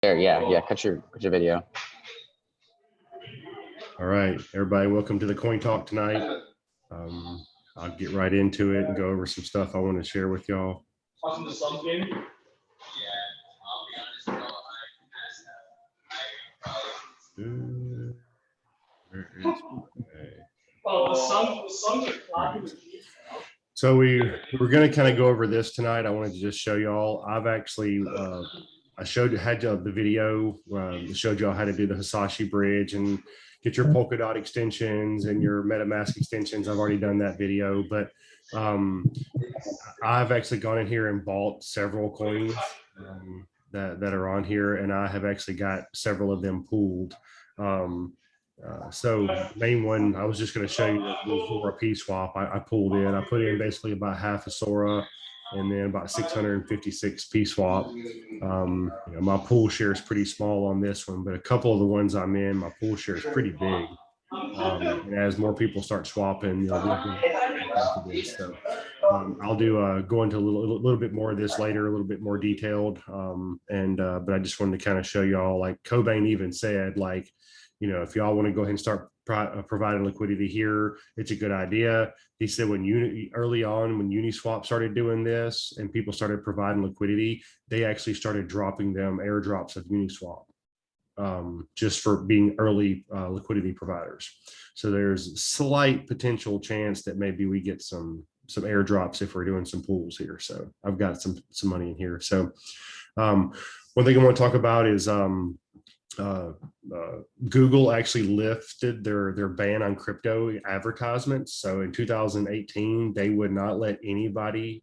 There, yeah. Cut your video. All right, everybody, welcome to the Coin Talk tonight. I'll get right into it and go over some stuff I want to share with y'all. Watching the Suns game? Where is Oh, the Suns are clapping the Chiefs now. So we're going to kind of go over this tonight. I wanted to just show y'all. I've actually I had y'all the video showed y'all how to do the Hisashi bridge and get your Polkadot extensions and your MetaMask extensions. I've already done that video, but I've actually gone in here and bought several coins that are on here, and I have actually got several of them pooled. So main one, I was just going to show you the Sora P swap. I pulled in. I put in basically about half a Sora and then about 656 P swap. My pool share is pretty small on this one, but a couple of the ones I'm in, my pool share is pretty big. And as more people start swapping, we'll go this. So I'll do go into a little bit more of this later, a little bit more detailed. But I just wanted to kind of show y'all, like Cobain even said, like, if y'all want to go ahead and start providing liquidity here, it's a good idea. He said early on when Uniswap started doing this and people started providing liquidity, they actually started dropping them airdrops of Uniswap just for being early liquidity providers. So there's slight potential chance that maybe we get some airdrops if we're doing some pools here. So I've got some money in here. So one thing I want to talk about is Google actually lifted their ban on crypto advertisements. So in 2018, they would not let anybody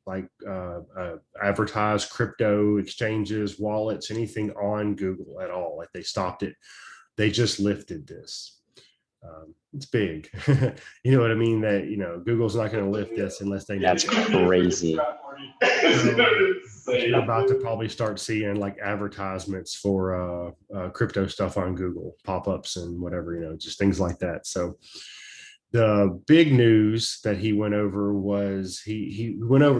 advertise crypto exchanges, wallets, anything on Google at all. Like they stopped it. They just lifted this. It's big. You know what I mean? That, Google's not going to lift this unless they. That's crazy. You're about to probably start seeing like advertisements for crypto stuff on Google, pop-ups and whatever, just things like that. So the big news that he went over was he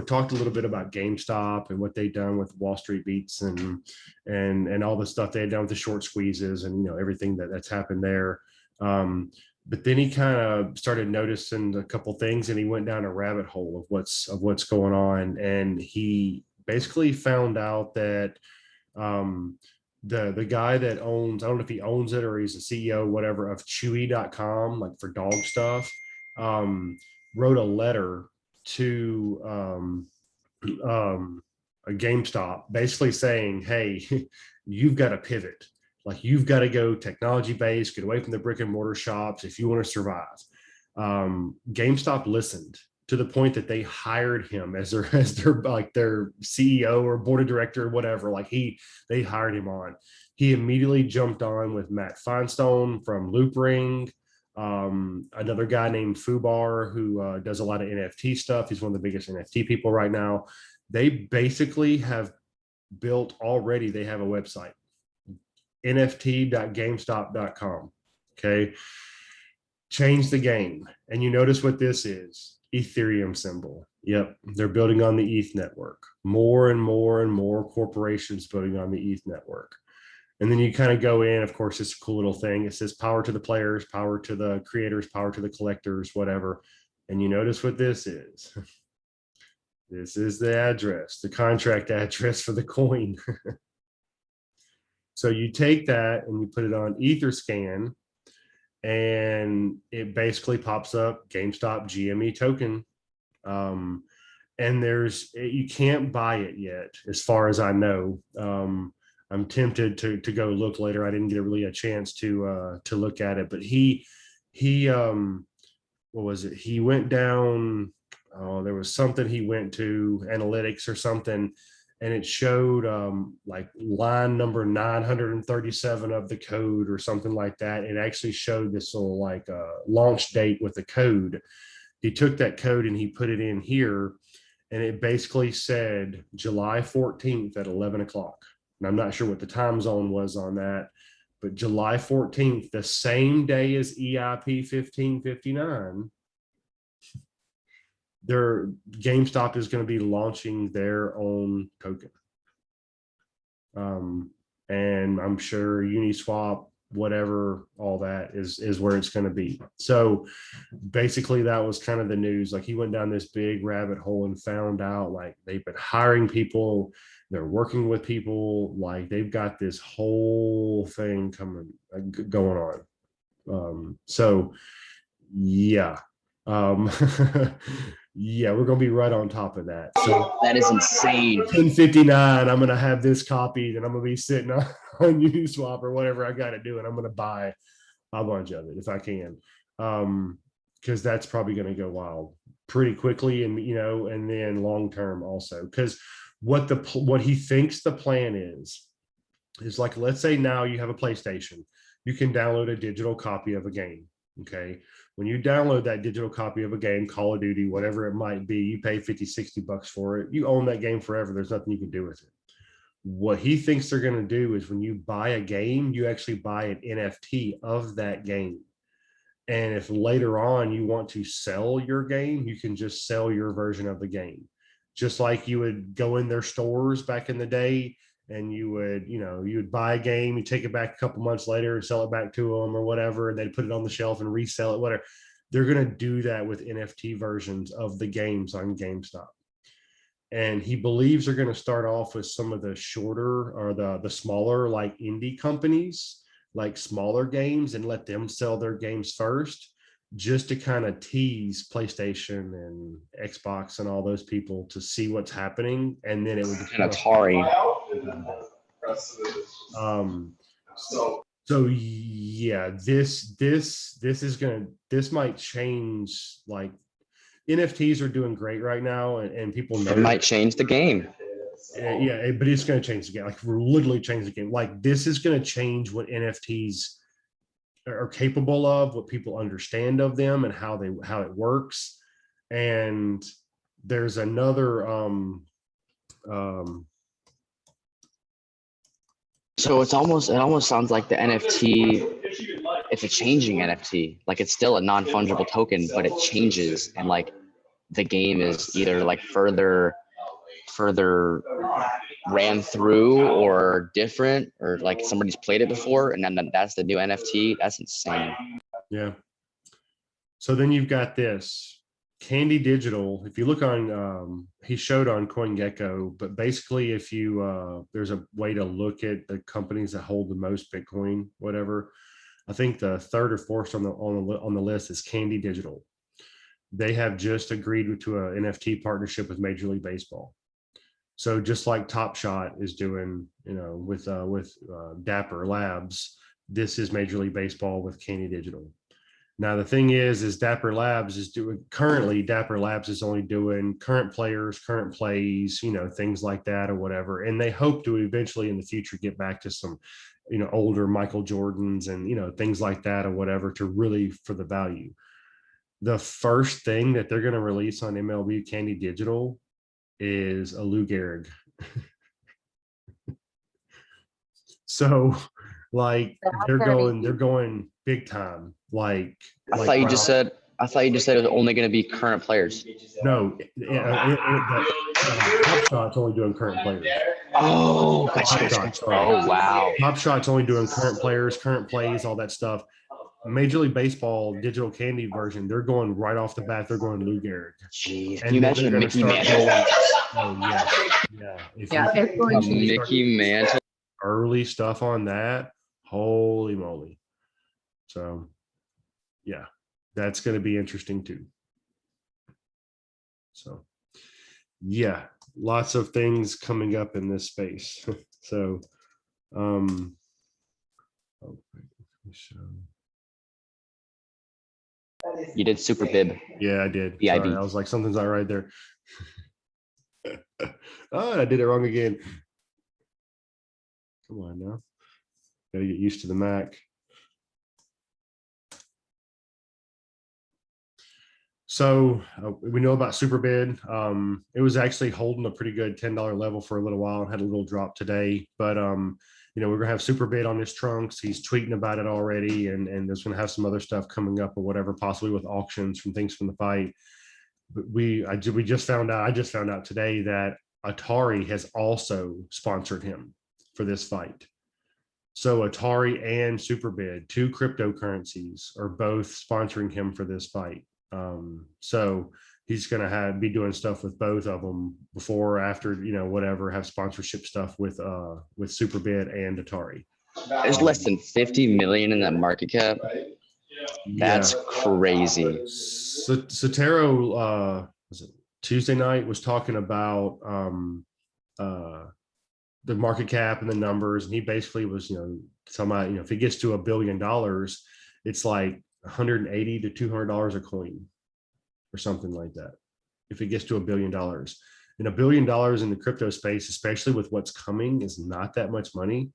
talked a little bit about GameStop and what they've done with Wall Street Beats and all the stuff they've done with the short squeezes and everything that's happened there. But then he kind of started noticing a couple things, and he went down a rabbit hole of what's going on, and he basically found out that the guy that owns, I don't know if he owns it or he's a CEO, whatever, of Chewy.com, like for dog stuff, wrote a letter to a GameStop basically saying, hey, you've got to pivot. Like you've got to go technology based, get away from the brick and mortar shops if you want to survive. GameStop listened to the point that they hired him as their CEO or board of director or whatever. They hired him on. He immediately jumped on with Matt Feinstein from Loopring, another guy named Fubar who does a lot of NFT stuff. He's one of the biggest NFT people right now. They basically have built already. They have a website. nft.gamestop.com. Okay. Change the game. And you notice what this is. Ethereum symbol. Yep. They're building on the ETH network. More and more and more corporations building on the ETH network. And then you kind of go in, of course, it's a cool little thing. It says power to the players, power to the creators, power to the collectors, whatever. And you notice what this is. This is the address, the contract address for the coin. So you take that and you put it on Etherscan, and it basically pops up GameStop GME token. And you can't buy it yet, as far as I know. I'm tempted to go look later. I didn't get really a chance to look at it, but he what was it? He went down. Oh, there was something he went to, analytics or something, and it showed like line number 937 of the code or something like that. It actually showed this little launch date with the code. He took that code and he put it in here, and it basically said July 14th at 11 o'clock. And I'm not sure what the time zone was on that, but July 14th, the same day as EIP 1559, their GameStop is going to be launching their own token. and I'm sure Uniswap, whatever, all that is where it's going to be. So basically that was kind of the news. Like, he went down this big rabbit hole and found out like they've been hiring people, they're working with people, like they've got this whole thing coming going on. So yeah. Yeah, we're gonna be right on top of that. So That is insane. 10:59, I'm gonna have this copied, and I'm gonna be sitting on Uniswap or whatever I got to do, and I'm gonna buy a bunch of it if I can, because that's probably gonna go wild pretty quickly, and and then long term also. Because what he thinks the plan is like, let's say now you have a PlayStation, you can download a digital copy of a game. Okay. When you download that digital copy of a game, Call of Duty, whatever it might be, you pay 50, 60 bucks for it. You own that game forever. There's nothing you can do with it. What he thinks they're going to do is when you buy a game, you actually buy an NFT of that game. And if later on you want to sell your game, you can just sell your version of the game. Just like you would go in their stores back in the day, and you would buy a game, you take it back a couple months later and sell it back to them or whatever, and they'd put it on the shelf and resell it, whatever. They're going to do that with NFT versions of the games on GameStop. And he believes they're going to start off with some of the shorter or the smaller, like indie companies, like smaller games, and let them sell their games first, just to kind of tease PlayStation and Xbox and all those people to see what's happening. And then it would And Atari. So yeah, this might change. Like, NFTs are doing great right now, and people know It might change the game. yeah, but it's going to change the game. Like, we're literally changing the game. Like, this is going to change what NFTs are capable of, what people understand of them, and how it works. And there's another So it almost sounds like the NFT, it's a changing NFT. Like, it's still a non-fungible token, but it changes, and like the game is either like further ran through or different, or like somebody's played it before, and then that's the new NFT. That's insane. yeah. So then you've got this Candy Digital. If you look on, he showed on CoinGecko, but basically, if you there's a way to look at the companies that hold the most Bitcoin, whatever. I think the third or fourth on the list is Candy Digital. They have just agreed to an NFT partnership with Major League Baseball. So just like Top Shot is doing, with Dapper Labs, this is Major League Baseball with Candy Digital. Now, the thing is Dapper Labs is only doing current players, current plays, things like that or whatever. And they hope to eventually in the future get back to some, older Michael Jordans and, things like that or whatever, to really for the value. The first thing that they're going to release on MLB Candy Digital is a Lou Gehrig. So like they're going big time. Like I thought you just said it was only going to be current players. No, Top Shot's only doing current players. Oh, oh wow. Top Shot's only doing current players, current plays, all that stuff. Major League Baseball digital candy version, they're going right off the bat. They're going Lou Gehrig. Jeez, can you imagine Mickey Mantle? Oh yeah. If Mickey Mantle. Early stuff on that, holy moly! So, yeah, that's going to be interesting too. So, yeah, lots of things coming up in this space. So, You did super bib. Yeah, I did. BIB. Sorry, I was like, something's not right there. Oh, I did it wrong again. Come on now. Gotta get used to the Mac. So we know about Superbid. It was actually holding a pretty good $10 level for a little while and had a little drop today. But we're gonna have Superbid on his trunks. He's tweeting about it already, and there's gonna have some other stuff coming up or whatever, possibly with auctions from things from the fight. But I just found out today that Atari has also sponsored him for this fight. So Atari and Superbid, two cryptocurrencies, are both sponsoring him for this fight. So he's going to be doing stuff with both of them before or after, whatever, have sponsorship stuff with Superbid and Atari. There's less than 50 million in that market cap. That's crazy. Sotero, was it Tuesday night, was talking about the market cap and the numbers, and he basically was, talking about, if it gets to $1 billion, it's like $180 to $200 a coin, or something like that. If it gets to $1 billion, and $1 billion in the crypto space, especially with what's coming, is not that much money.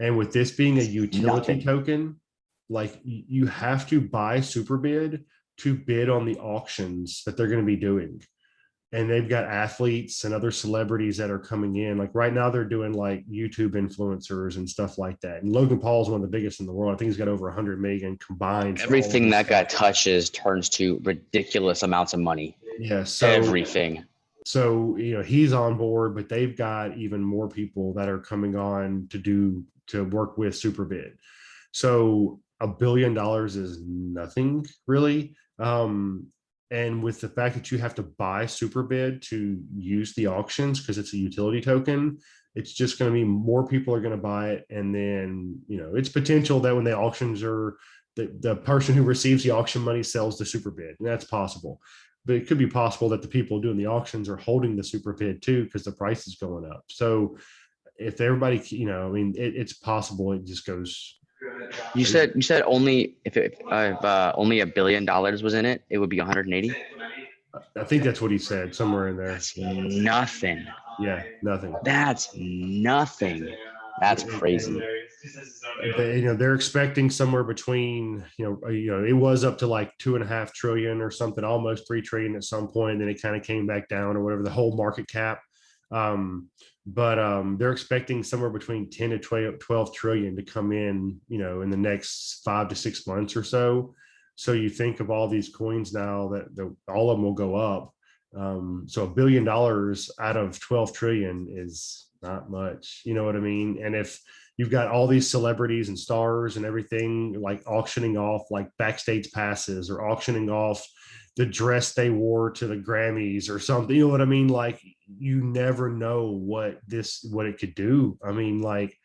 And with this being a utility token, like you have to buy Superbid to bid on the auctions that they're going to be doing. And they've got athletes and other celebrities that are coming in. Like right now, they're doing like YouTube influencers and stuff like that. And Logan Paul is one of the biggest in the world. I think he's got over 100 million combined. Everything that guy touches turns to ridiculous amounts of money. Yeah. So everything. So, he's on board, but they've got even more people that are coming on to work with Superbid. So $1 billion is nothing really. And with the fact that you have to buy Superbid to use the auctions because it's a utility token, it's just going to be more people are going to buy it. And then, it's potential that when the auctions are, the person who receives the auction money sells the Superbid, and that's possible. But it could be possible that the people doing the auctions are holding the Superbid too because the price is going up. So if everybody, it's possible it just goes. You said only if only $1 billion was in it, it would be 180. I think that's what he said, somewhere in there. That's nothing. Yeah, nothing. That's nothing. That's crazy. They're expecting somewhere between, it was up to like 2.5 trillion or something, almost 3 trillion at some point. And then it kind of came back down, or whatever, the whole market cap. But they're expecting somewhere between 10 to 12 trillion to come in, in the next 5 to 6 months or so. So you think of all these coins now that all of them will go up. So $1 billion out of 12 trillion is not much, you know what I mean? And if you've got all these celebrities and stars and everything, like auctioning off like backstage passes, or auctioning off the dress they wore to the Grammys or something, you know what I mean? Like, you never know what it could do. I mean, like,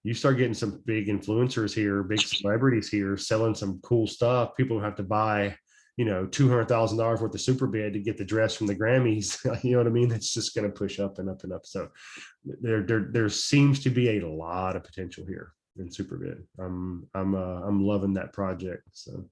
you start getting some big influencers here, big celebrities here selling some cool stuff. People have to buy, $200,000 worth of Superbid to get the dress from the Grammys. You know what I mean? That's just going to push up and up and up. So there seems to be a lot of potential here in Superbid. I'm loving that project. So,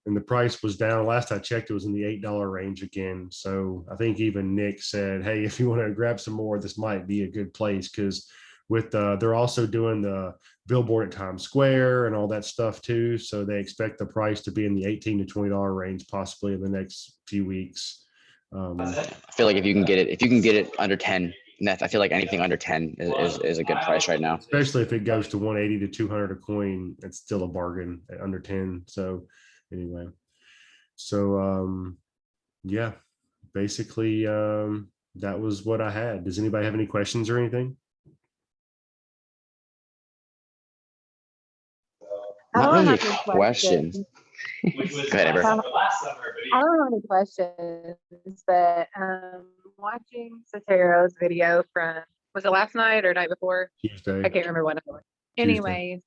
and the price was down. Last I checked, it was in the $8 range again. So I think even Nick said, hey, if you want to grab some more, this might be a good place, because with they're also doing the billboard at Times Square and all that stuff too. So they expect the price to be in the $18 to $20 range, possibly in the next few weeks. I feel like if you can get it under 10, I feel like anything under 10 is a good price right now. Especially if it goes to 180 to 200 a coin, it's still a bargain at under 10. So anyway, yeah, basically that was what I had. Does anybody have any questions or anything? Not really a question. Go ahead, Amber. I don't have any questions, but watching Sotero's video from, was it last night or night before? Tuesday. I can't remember when it was. Anyways,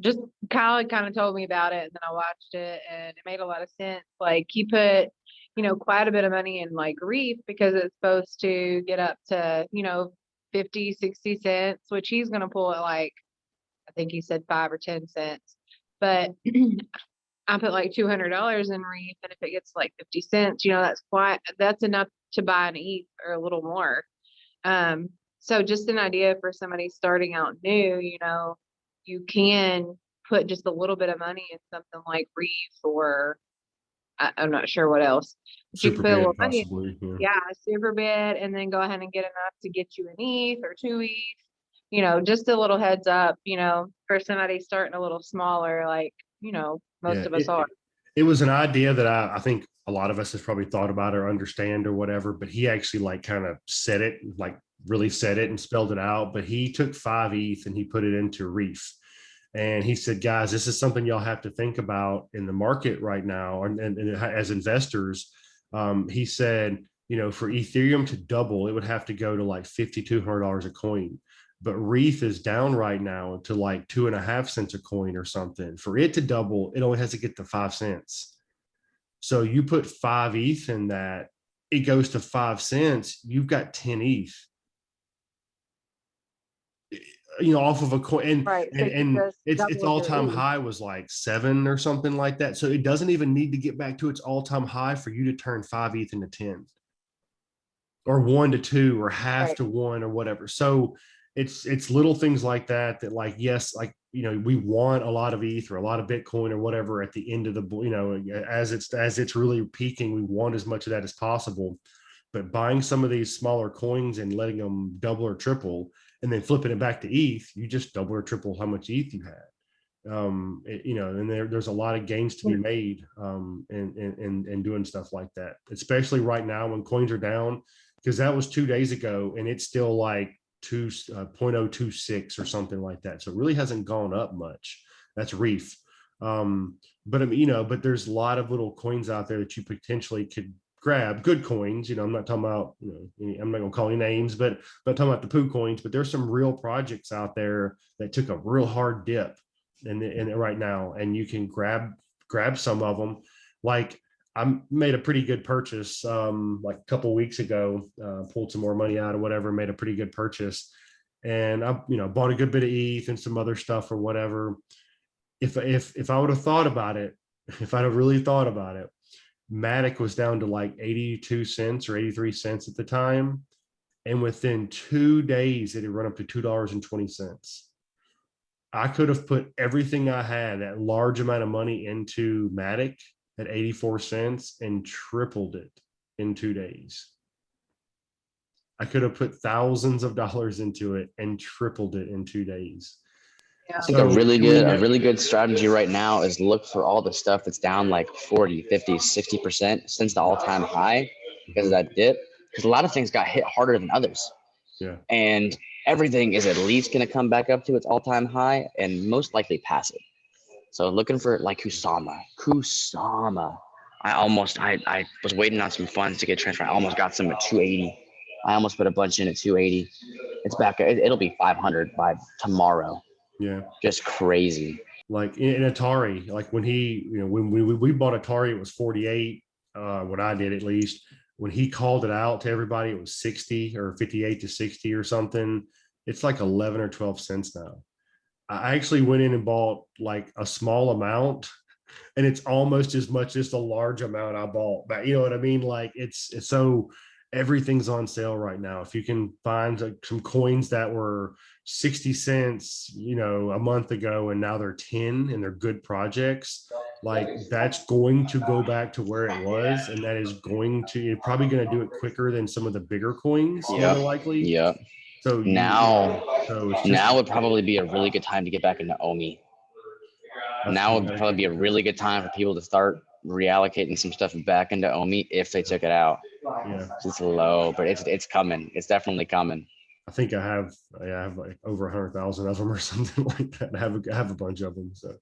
just Kyle had kind of told me about it, and then I watched it, and it made a lot of sense. Like, he put, quite a bit of money in like Reef, because it's supposed to get up to, 50, 60 cents, which he's going to pull at like, I think he said 5 or 10 cents. But I put like $200 in Reef, and if it gets like 50 cents, that's enough to buy an ETH or a little more. So just an idea for somebody starting out new, you can put just a little bit of money in something like Reef, or I'm not sure what else. But you can put a little money, yeah, Superbid, and then go ahead and get enough to get you an ETH or 2 ETH. Just a little heads up, for somebody starting a little smaller, like, most of us are. It was an idea that I think a lot of us have probably thought about or understand or whatever, but he actually like kind of said it like really said it and spelled it out, but he took 5 ETH and he put it into Reef. And he said, guys, this is something y'all have to think about in the market right now. And as investors, he said, you know, for Ethereum to double, it would have to go to like $5,200 a coin. But Reef is down right now to like 2.5 cents a coin or something. For it to double, it only has to get to 5 cents. So you put 5 ETH in that, it goes to 5 cents. You've got 10 ETH. You know, off of a coin, and Right. So and its double your all-time ETH. high was like 7 or something like that. So it doesn't even need to get back to its all-time high for you to turn 5 ETH into 10, or 1 to 2, or half Right. to 1, or whatever. So it's little things like that that, like, yes, like, you know, we want a lot of ETH or a lot of Bitcoin or whatever at the end of the, you know, as it's really peaking, we want as much of that as possible. But buying some of these smaller coins and letting them double or triple, and then flipping it back to ETH, you just double or triple how much ETH you had. You know, and there's a lot of gains to be made in doing stuff like that, especially right now when coins are down, because that was 2 days ago and it's still like 0.026 or something like that. So it really hasn't gone up much. That's Reef. But I mean, you know, but there's a lot of little coins out there that you potentially could grab, good coins. You know, I'm not talking about, you know, I'm not gonna call any names, but I'm talking about the poo coins. But there's some real projects out there that took a real hard dip in right now, and you can grab some of them. Like, I made a pretty good purchase like a couple of weeks ago, pulled some more money out or whatever, made a pretty good purchase, and I, you know, bought a good bit of ETH and some other stuff or whatever. If I would have thought about it, if I'd have really thought about it, Matic was down to like 82 cents or 83 cents at the time. And within 2 days, it had run up to $2.20. I could have put everything I had, that large amount of money, into Matic at 84 cents and tripled it in 2 days. I could have put thousands of dollars into it and tripled it in 2 days. Yeah. I think a really good strategy right now is look for all the stuff that's down like 40, 50, 60% since the all-time high because of that dip. Because a lot of things got hit harder than others. Yeah. And everything is at least going to come back up to its all-time high and most likely pass it. So looking for like Kusama. I was waiting on some funds to get transferred. I almost got some at 280. I almost put a bunch in at 280. It's back. It'll be 500 by tomorrow. Yeah. Just crazy. Like in Atari, like when he, you know, when we bought Atari, it was 48. What I did, at least. When he called it out to everybody, it was 60 or 58 to 60 or something. It's like 11 or 12 cents now. I actually went in and bought like a small amount, and it's almost as much as the large amount I bought. But you know what I mean? Like it's so everything's on sale right now. If you can find some coins that were 60 cents, you know, a month ago, and now they're 10 and they're good projects, like that's going to go back to where it was. And that is you're probably going to do it quicker than some of the bigger coins, more than likely. Yep. So Now would probably be a really good time to get back into OMI. Now would probably be a really good time for people to start reallocating some stuff back into OMI if they took it out. Yeah. It's low, but it's coming. It's definitely coming. I think I have like over 100,000 of them or something like that. I have a bunch of them, so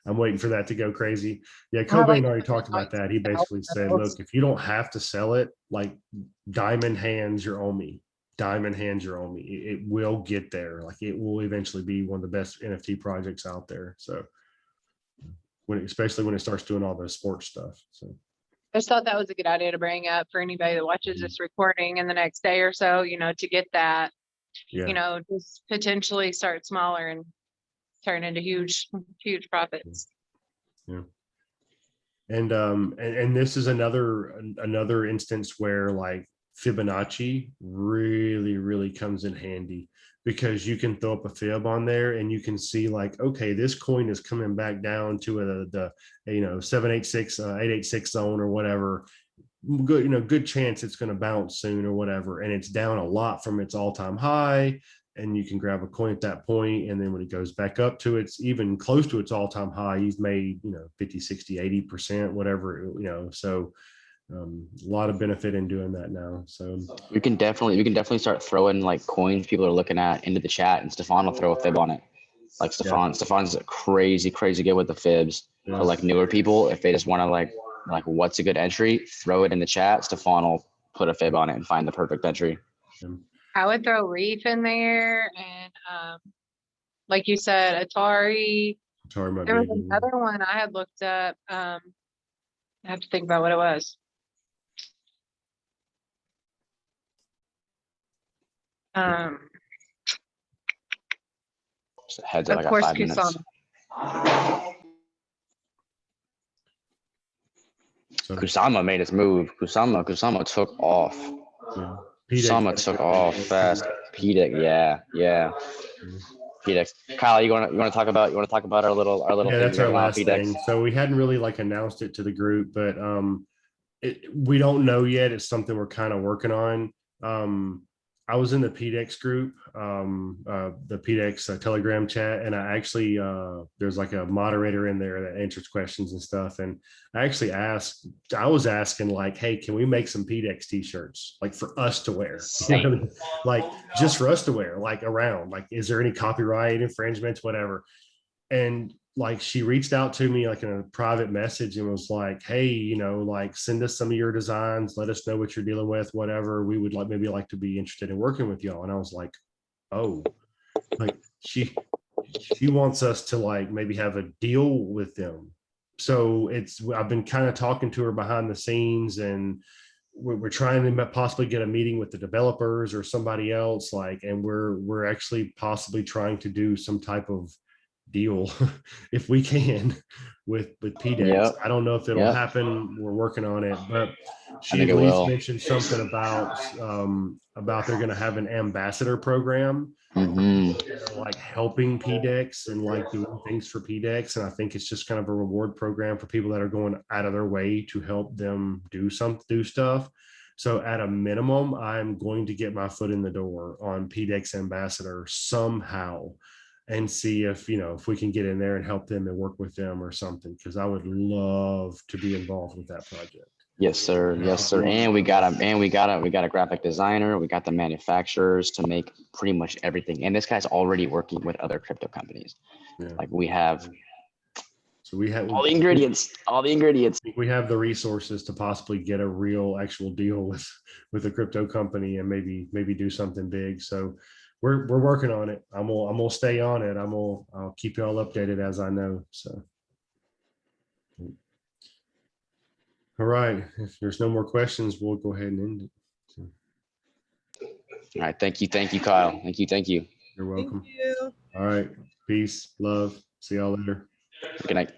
I'm waiting for that to go crazy. Yeah, Cobain already talked about that. He basically said, look, if you don't have to sell it, like diamond hands your OMI. Diamond hands your OMI. It will get there. Like it will eventually be one of the best NFT projects out there. So especially when it starts doing all the sports stuff. So I just thought that was a good idea to bring up for anybody that watches this recording in the next day or so, you know, to get that, you know, just potentially start smaller and turn into huge profits. Yeah. And this is another instance where like Fibonacci really comes in handy, because you can throw up a fib on there and you can see like, okay, this coin is coming back down to the 786 886 zone or whatever. Good chance it's going to bounce soon or whatever, and it's down a lot from its all-time high, and you can grab a coin at that point, and then when it goes back up to its even close to its all-time high, he's made 50, 60, 80%, whatever, so A lot of benefit in doing that now. So we can definitely start throwing like coins people are looking at into the chat, and Stefan will throw a fib on it. Like Stefan's crazy good with the fibs. Yeah. For like newer people, if they just want to like what's a good entry, throw it in the chat. Stefan will put a fib on it and find the perfect entry. I would throw Reef in there, and like you said, Atari. There was another one I had looked up. I have to think about what it was. Just heads up, Of I got course, 5 minutes. Kusama made his move. Kusama took off. Yeah. Kusama took off fast. PDEX, yeah. PDEX. Kyle, you want to talk about our little Yeah, thing that's our last PDEX? thing. So we hadn't really like announced it to the group, but we don't know yet. It's something we're kind of working on. I was in the PDEX group, the PDEX Telegram chat, and I actually there's like a moderator in there that answers questions and stuff. And I actually was asking like, hey, can we make some PDEX t-shirts like for us to wear? You know what I mean? Like just for us to wear, like around. Like, is there any copyright infringements, whatever? And like she reached out to me like in a private message and was like, hey, you know, like send us some of your designs, let us know what you're dealing with, whatever. We would maybe like to be interested in working with y'all. And I was like, oh, like she wants us to like maybe have a deal with them. So I've been kind of talking to her behind the scenes, and we're trying to possibly get a meeting with the developers or somebody else, like, and we're actually possibly trying to do some type of deal if we can with PDEX. Yep. I don't know if it'll happen. We're working on it, but she at least mentioned something about they're going to have an ambassador program, like helping PDEX and like doing things for PDEX. And I think it's just kind of a reward program for people that are going out of their way to help them do stuff. So at a minimum, I'm going to get my foot in the door on PDEX ambassador somehow, and see if we can get in there and help them and work with them or something, because I would love to be involved with that project. Yes, sir. And we got a graphic designer. We got the manufacturers to make pretty much everything. And this guy's already working with other crypto companies. Yeah. Like we have all the ingredients. We have the resources to possibly get a real actual deal with a crypto company and maybe do something big. So we're working on it. I'm gonna stay on it. I'll keep you all updated as I know. So, all right. If there's no more questions, we'll go ahead and end it. So. All right. Thank you, Kyle. Thank you. You're welcome. Thank you. All right. Peace, love. See y'all later. Good night.